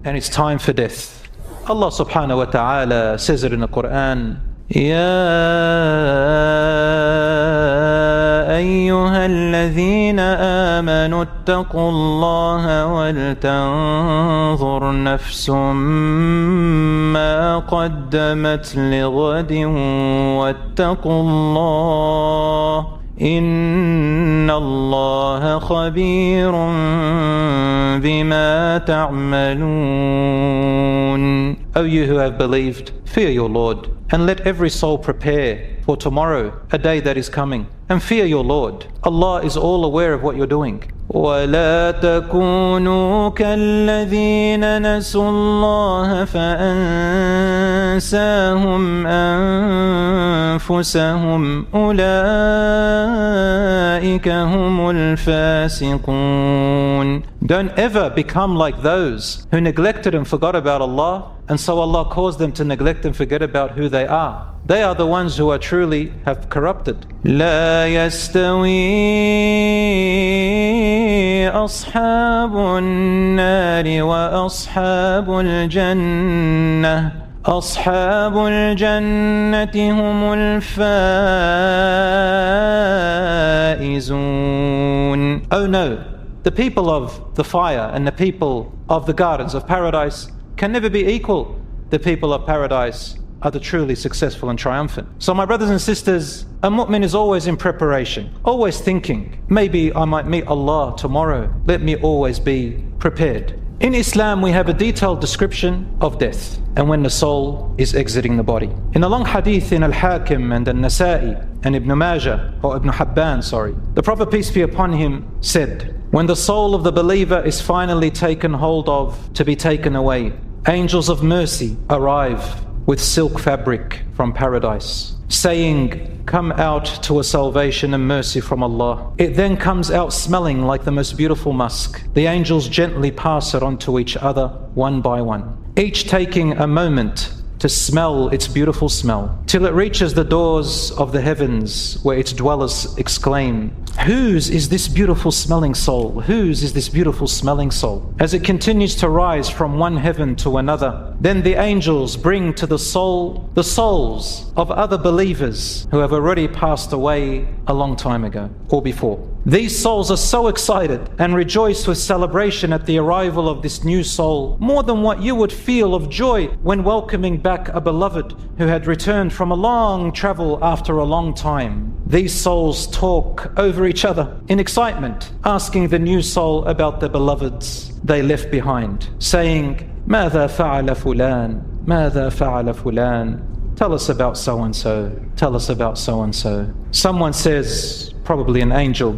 and it's time for death. Allah subhanahu wa ta'ala says it in the Quran, يا أيها الذين آمنوا اتقوا الله ولتنظر نفس ما قدمت لغد واتقوا الله إن الله خبير بما تعملون. O you who have believed, fear your Lord, and let every soul prepare for tomorrow, a day that is coming. And fear your Lord. Allah is all aware of what you're doing. وَلَا تَكُونُوا كَالَّذِينَ نَسُوا اللَّهَ فَأَنسَاهُمْ أَنفُسَهُمْ أُولَئِكَ هُمُ الْفَاسِقُونَ. Don't ever become like those who neglected and forgot about Allah, and so Allah caused them to neglect and forget about who they are. They are the ones who are truly have corrupted. لا يستوي أصحاب النار وأصحاب الجنة أصحاب الجنة هم الفائزون. Oh no, the people of the fire and the people of the gardens of paradise can never be equal. The people of paradise are the truly successful and triumphant. So my brothers and sisters, a mu'min is always in preparation, always thinking, maybe I might meet Allah tomorrow. Let me always be prepared. In Islam, we have a detailed description of death and when the soul is exiting the body. In a long hadith in Al-Hakim and Al-Nasa'i and Ibn Majah, or Ibn Habban, the Prophet, peace be upon him, said, when the soul of the believer is finally taken hold of to be taken away, angels of mercy arrive with silk fabric from paradise, saying, come out to a salvation and mercy from Allah. It then comes out smelling like the most beautiful musk. The angels gently pass it on to each other, one by one, each taking a moment to smell its beautiful smell, till it reaches the doors of the heavens, where its dwellers exclaim, whose is this beautiful smelling soul? Whose is this beautiful smelling soul? As it continues to rise from one heaven to another, then the angels bring to the soul the souls of other believers who have already passed away a long time ago or before. These souls are so excited and rejoice with celebration at the arrival of this new soul, more than what you would feel of joy when welcoming back a beloved who had returned from a long travel after a long time. These souls talk over each other in excitement, asking the new soul about the beloveds they left behind, saying, ماذا فعل فلان? ماذا فعل فلان? Tell us about so-and-so. Tell us about so-and-so. Someone says, probably an angel,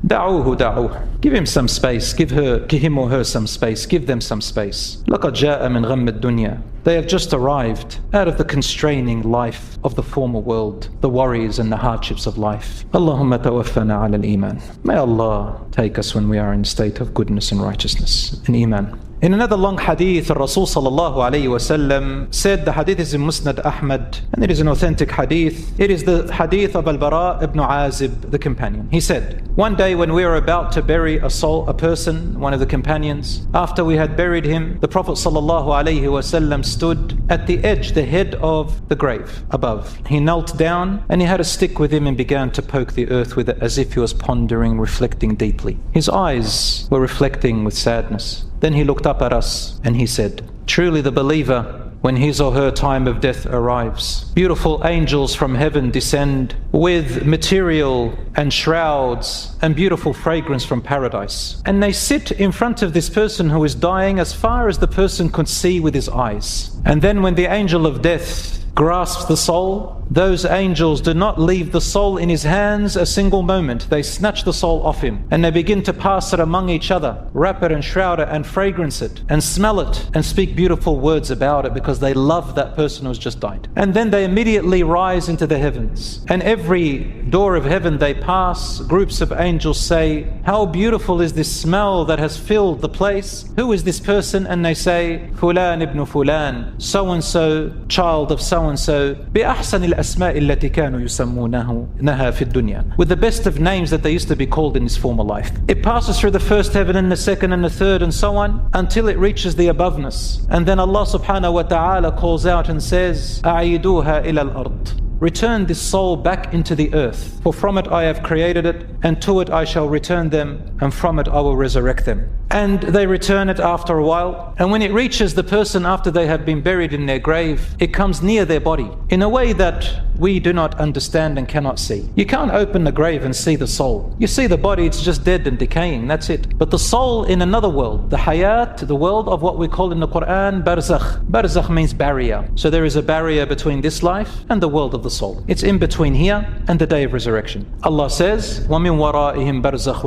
دعوه دعوه. Give him some space. Give him or her some space. Give them some space. لقد جاء من غم الدنيا. They have just arrived out of the constraining life of the former world, the worries and the hardships of life. Allahumma tawaffana ala al-iman. May Allah take us when we are in a state of goodness and righteousness and iman. In another long hadith, Rasul sallallahu alayhi wa sallam said, the hadith is in Musnad Ahmad, and it is an authentic hadith. It is the hadith of Al-Bara ibn Azib, the companion. He said, one day when we were about to bury a person, one of the companions, after we had buried him, the Prophet sallallahu alayhi wa sallam stood at the edge, the head of the grave above. He knelt down and he had a stick with him and began to poke the earth with it as if he was pondering, reflecting deeply. His eyes were reflecting with sadness. Then he looked up at us and he said, truly the believer, when his or her time of death arrives, beautiful angels from heaven descend with material and shrouds and beautiful fragrance from paradise. And they sit in front of this person who is dying as far as the person could see with his eyes. And then when the angel of death grasps the soul, those angels do not leave the soul in his hands a single moment. They snatch the soul off him and they begin to pass it among each other, wrap it and shroud it and fragrance it and smell it and speak beautiful words about it because they love that person who's just died. And then they immediately rise into the heavens, and every door of heaven they pass, groups of angels say, how beautiful is this smell that has filled the place? Who is this person? And they say, Fulan ibn Fulan, so-and-so, child of so-and-so, bi ahsan الأسماء التي كانوا يسمونها في الدنيا, with the best of names that they used to be called in his former life. It passes through the first heaven and the second and the third and so on until it reaches the aboveness. And then Allah subhanahu wa ta'ala calls out and says, أعيدوها إلى الأرض. Return this soul back into the earth, for from it I have created it, and to it I shall return them, and from it I will resurrect them. And they return it after a while, and when it reaches the person after they have been buried in their grave, it comes near their body in a way that we do not understand and cannot see. You can't open the grave and see the soul. You see the body, it's just dead and decaying, that's it. But the soul in another world, the hayat, the world of what we call in the Quran Barzakh. Barzakh means barrier. So there is a barrier between this life and the world of the soul. It's in between here and the day of resurrection. Allah says, وَمِن وَرَائِهِمْ بَرْزَخٌ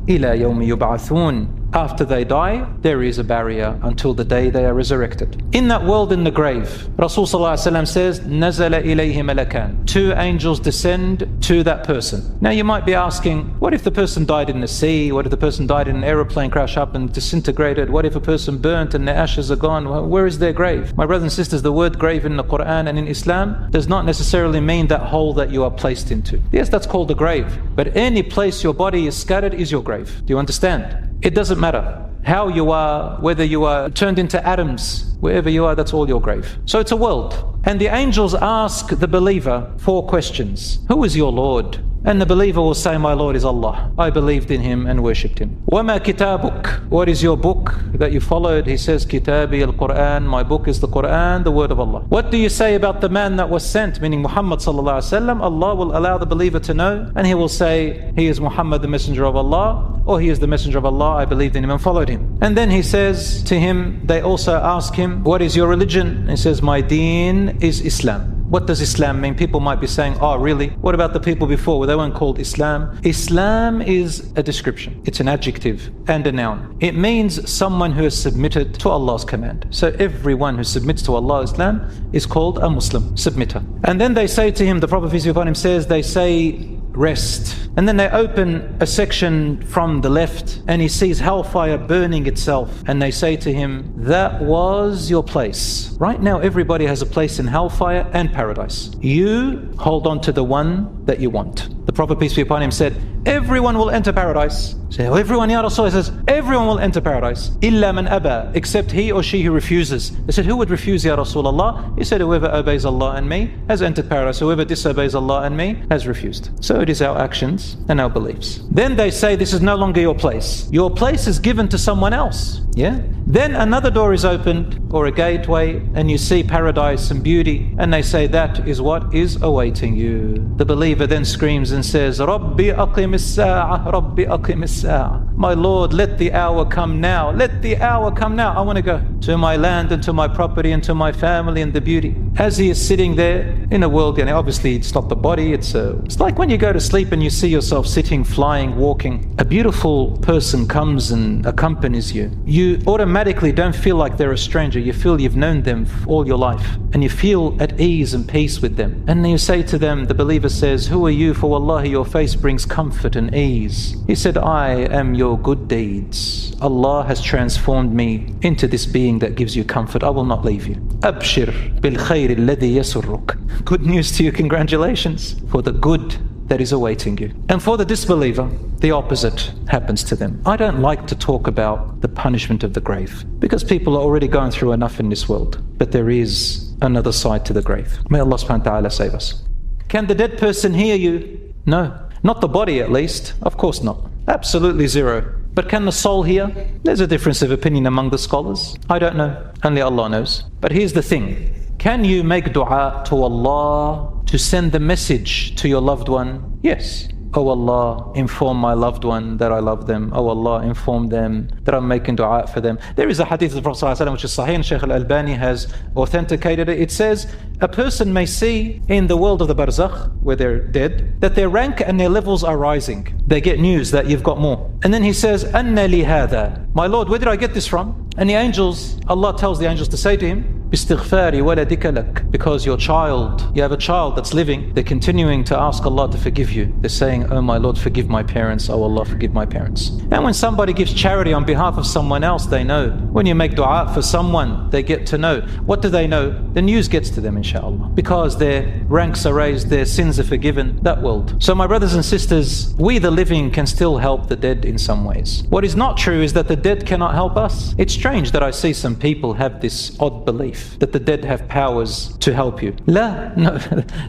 إِلَى يَوْمِ يُبْعَثُونَ. After they die, there is a barrier until the day they are resurrected. In that world in the grave, Rasul ﷺ says, نَزَلَ إِلَيْهِ مَلَكَانِ. 2 angels descend to that person. Now you might be asking, what if the person died in the sea? What if the person died in an aeroplane crash up and disintegrated? What if a person burnt and their ashes are gone? Where is their grave? My brothers and sisters, the word grave in the Quran and in Islam does not necessarily mean that hole that you are placed into. Yes, that's called a grave. But any place your body is scattered is your grave. Do you understand? It doesn't matter how you are, whether you are turned into atoms, wherever you are, that's all your grave. So it's a world. And the angels ask the believer 4 questions. Who is your Lord? And the believer will say, my Lord is Allah. I believed in Him and worshipped Him. وَمَا كِتَابُكَ. What is your book that you followed? He says, Kitabi al-Quran. My book is the Quran, the word of Allah. What do you say about the man that was sent, meaning Muhammad sallallahu alaihi wasallam? Allah will allow the believer to know, and he will say, he is Muhammad, the messenger of Allah, or he is the messenger of Allah, I believed in him and followed him. And then he says to him, they also ask him, what is your religion? And he says, my deen is Islam. What does Islam mean? People might be saying, oh really? What about the people before? Well, they weren't called Islam. Islam is a description. It's an adjective and a noun. It means someone who has submitted to Allah's command. So everyone who submits to Allah's Islam is called a Muslim, submitter. And then they say to him, the Prophet peace be upon him says, they say, rest. And then they open a section from the left and he sees hellfire burning itself. And they say to him, that was your place. Right now everybody has a place in hellfire and paradise. You hold on to the one that you want. The Prophet peace be upon him said, everyone will enter paradise. Say, oh, everyone, Ya Rasul. He says, everyone will enter paradise. إِلَّا مَنْ أَبَى. Except he or she who refuses. They said, who would refuse, Ya Rasulullah? He said, whoever obeys Allah and me has entered paradise. Whoever disobeys Allah and me has refused. So it is our actions and our beliefs. Then they say, this is no longer your place. Your place is given to someone else. Yeah? Then another door is opened, or a gateway, and you see paradise and beauty, and they say that is what is awaiting you. The believer then screams and says, Rabbi aqim as-sa'ah, Rabbi aqim as-sa'ah. My Lord, let the hour come now. Let the hour come now. I want to go to my land and to my property and to my family and the beauty. As he is sitting there in a world, and obviously it's not the body, it's like when you go to sleep and you see yourself sitting, flying, walking. A beautiful person comes and accompanies you. You automatically don't feel like they're a stranger. You feel you've known them all your life, and you feel at ease and peace with them. And then you say to them, the believer says, who are you? For wallahi, your face brings comfort and ease. He said, I am your good deeds. Allah has transformed me into this being that gives you comfort. I will not leave you. Abshir bil khayr alladhi yasurruk. Good news to you, congratulations for the good that is awaiting you. And for the disbeliever, the opposite happens to them. I don't like to talk about the punishment of the grave, because people are already going through enough in this world. But there is another side to the grave. May Allah subhanahu wa ta'ala save us. Can the dead person hear you? No. Not the body, at least. Of course not. Absolutely zero. But can the soul hear? There's a difference of opinion among the scholars. I don't know. Only Allah knows. But here's the thing. Can you make dua to Allah to send the message to your loved one? Yes. Oh Allah, inform my loved one that I love them. Oh Allah, inform them that I'm making dua for them. There is a hadith of the Prophet ﷺ which is Sahih, and Shaykh al-Albani has authenticated it. It says, a person may see in the world of the Barzakh, where they're dead, that their rank and their levels are rising. They get news that you've got more. And then he says, Anna li hadha. My Lord, where did I get this from? And the angels, Allah tells the angels to say to him, باستغفار ولدك لك. Because your child, you have a child that's living, they're continuing to ask Allah to forgive you. They're saying, oh my Lord, forgive my parents. Oh Allah, forgive my parents. And when somebody gives charity on behalf of someone else, they know. When you make dua for someone, they get to know. What do they know? The news gets to them, inshallah. Because their ranks are raised, their sins are forgiven, that world. So my brothers and sisters, we the living can still help the dead in some ways. What is not true is that the dead cannot help us. It's strange that I see some people have this odd belief that the dead have powers to help you. La, no,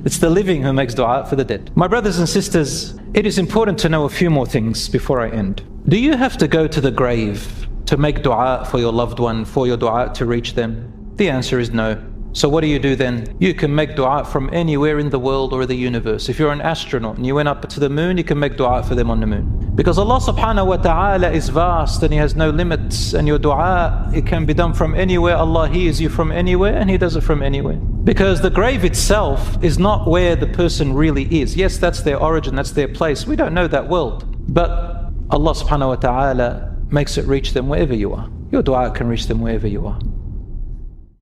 it's the living who makes dua for the dead. My brothers and sisters, it is important to know a few more things before I end. Do you have to go to the grave to make dua for your loved one, for your dua to reach them? The answer is no. So what do you do then? You can make dua from anywhere in the world or the universe. If you're an astronaut and you went up to the moon, you can make dua for them on the moon. Because Allah subhanahu wa ta'ala is vast and He has no limits, and your dua, it can be done from anywhere. Allah hears you from anywhere and He does it from anywhere. Because the grave itself is not where the person really is. Yes, that's their origin, that's their place. We don't know that world. But Allah subhanahu wa ta'ala makes it reach them wherever you are. Your dua can reach them wherever you are.